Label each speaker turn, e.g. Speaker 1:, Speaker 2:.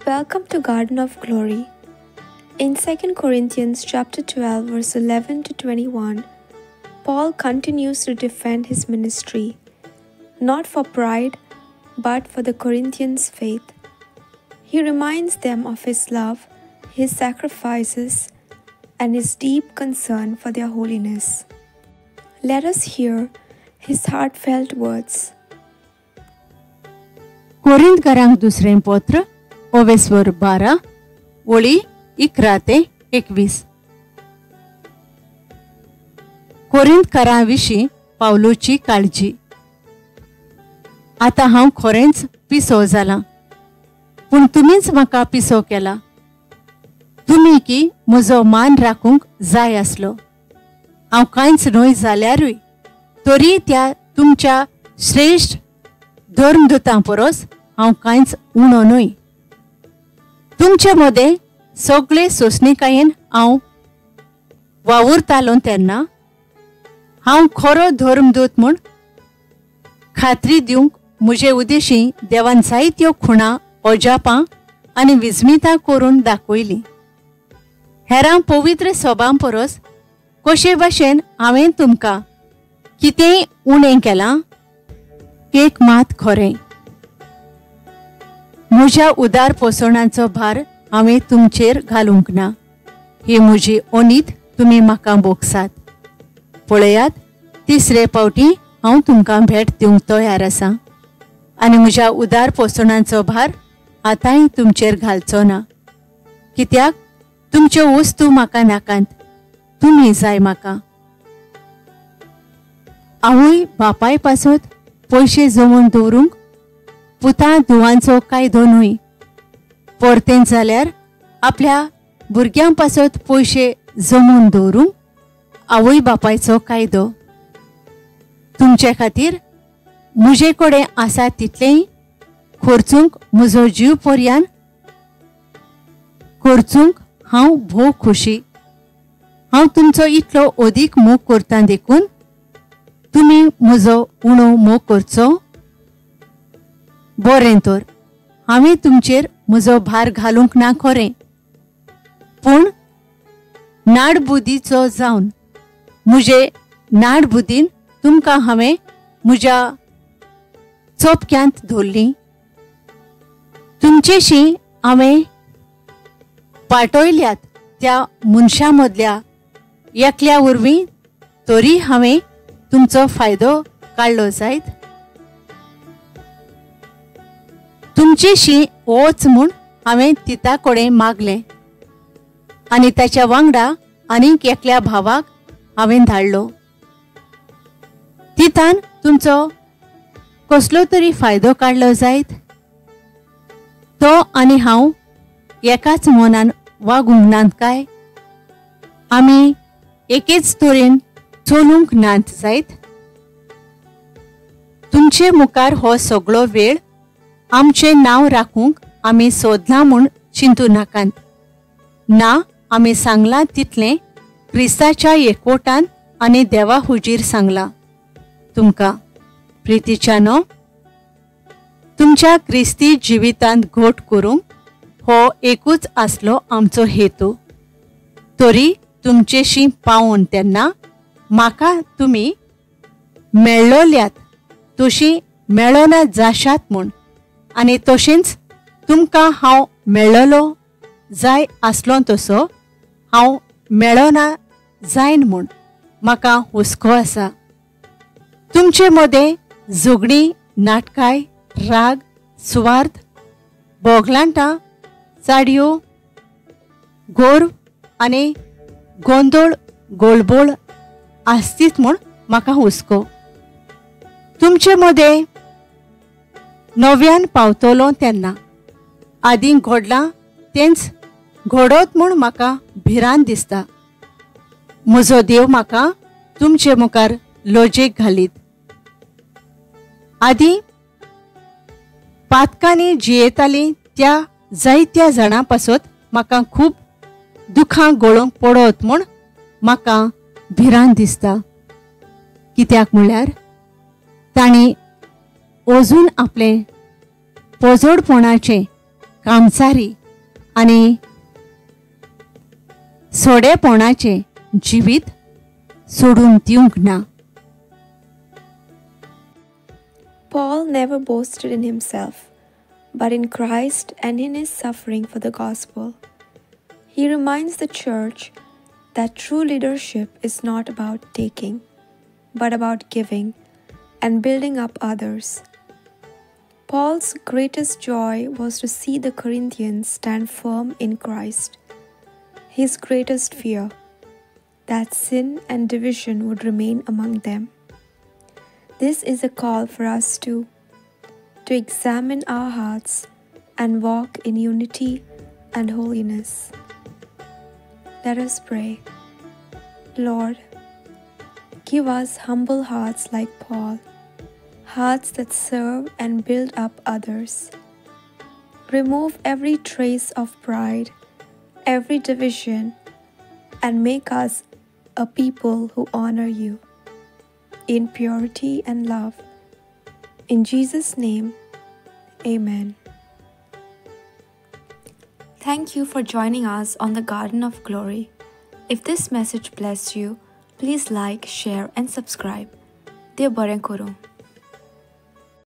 Speaker 1: Welcome to Garden of Glory. In 2 Corinthians chapter 12 verse 11 to 21, Paul continues to defend his ministry, not for pride, but for the Corinthians' faith. He reminds them of his love, his sacrifices, and his deep concern for their holiness. Let us hear his heartfelt words.
Speaker 2: कोरिंथकारांक दुसरें पत्र ओवेस्वर 12 ओळी 11 ते 21. कोरिंथकारांविशीं पावलोची काळजी. आतां हांव खरेंच पिसो जालां, पूण तुमीच म्हाका पिसो केला. तुमी की म्हजो मान राखूंक जाय आसलो. हांव कांयच न्हय जाल्यारूय तरी त्या तुमच्या श्रेश्ठ धर्मदूतां परस हांव कांयच उणो न्हय. तुमचे मदें सगळे सोंसणिकायेन हांव वावुरतालों तेन्ना हांव खरो धर्मदूत म्हूण खात्री दिवंक म्हजे उद्देशीं देवान जायत्यो खुणां, अजापां आनी विस्मितां करून दाखयलीं. हेरां पवित्र सोबां परस कशे भाशेन हांवें तुमकां कितेंय उणें केलां, एक मात खरें. म्हज्या उदार पोसणाचो भार हांवें तुमचेर घालूंक ना. ही म्हजी ओनीत तुमी म्हाका बोगसात. पळयात, तिसरे फावटी हांव तुमकां भेट दिवंक तयार आसां आनी म्हज्या उदार पोसणाचो भार आतांय तुमचेर घालचो ना. कित्याक तुमच्यो वस्तू म्हाका नाकांत, तुमी जाय म्हाका. हांवूय बापाय पासत पयशे जमोवन दवरूंक पुतां धुवांचो कायदो न्हय. परतें जाल्यार आपल्या भुरग्यां पासत पयशे जमोवन दवरूंक आवय बापायचो कायदो. तुमचे खातीर म्हजे कडेन आसा तितलेंय खर्चूंक म्हजो जीव पर्यान खर्चूंक हांव भोव खुशी. हांव तुमचो इतलो अदीक मोग करतां देखून तुमी म्हजो उणो मोग करचो. बरें तर हांवें तुमचेर म्हजो भार घालूंक ना खरें, पूण नाडबुदीचो जावन म्हजे नाडबुदीन तुमकां हांवें म्हज्या चोपक्यांत धरलीं. तुमचेशीं हांवें पाटयल्यात त्या मनशा मदल्या एकल्या वरवीं तरी हांवें तुमचो फायदो काडलो जायत. तुमचेशीं वच म्हूण हांवें तिता कडेन मागलें आनी ताच्या वांगडा आनीक एकल्या भावाक हांवें धाडलो. तितान तुमचो कसलो तरी फायदो काडलो जायत. तो आनी हांव एकाच मनान वागूंक नात काय? आमी एकेच तरेन चलूंक नात जायत? तुमचे मुखार हो सगळो वेळ आमचें नांव राखूंक आमी सोदना म्हूण चिंतू नाकात. ना, आमी सांगलां तितलें क्रिस्ताच्या एकवटान आनी देवा हुजीर सांगलां. तुमकां प्रितीच्यानो, तुमच्या क्रिस्ती जिवितांत घोट करूंक हो एकूच आसलो आमचो हेतू. तरी तुमचेशीं पावोन तेन्ना म्हाका तुमी मेळ्ळोल्यात तशीं मेळना जाशात म्हूण आनी तशेंच तुमकां हांव मेळ्ळलो जाय आसलो तसो हांव मेळना जायन म्हूण म्हाका हुस्को आसा. तुमचे मदें झगडीं, नाटकाय, राग, सुवार्थ, बोगलांटां, चाडयो, गोरव आनी गोंदळ गोळबोळ आसतीत म्हूण म्हाका हुस्को. तुमचे मदें नव्यान पावतलो तेन्ना आदीं घडलां तेंच घडोत म्हूण म्हाका भिरांत दिसता. म्हजो देव म्हाका तुमचे मुखार लॉजेक घालीत. आदीं पातकांनी जियेतालीं त्या जायत्या जाणां पासत म्हाका खूब दुखां गळोवंक पडत म्हूण म्हाका भिरांत दिसता. कित्याक म्हळ्यार तांणी अजून आपले पोजोडपणाचें कामचारी आणि सोडेपणाचे जिवीत सोडून दिवंक ना.
Speaker 1: Paul never boasted in himself, but in Christ and in his suffering for the gospel. He reminds the church that true leadership is not about taking, but about giving and building up others. Paul's greatest joy was to see the Corinthians stand firm in Christ. His greatest fear, that sin and division would remain among them. This is a call for us too, to examine our hearts and walk in unity and holiness. Let us pray. Lord, give us humble hearts like Paul, hearts that serve and build up others. Remove every trace of pride, every division, and make us a people who honor you in purity and love. In Jesus' name, amen. Thank you for joining us on the Garden of Glory. If this message blessed you, please like, share, and subscribe. Dear Baren Koro.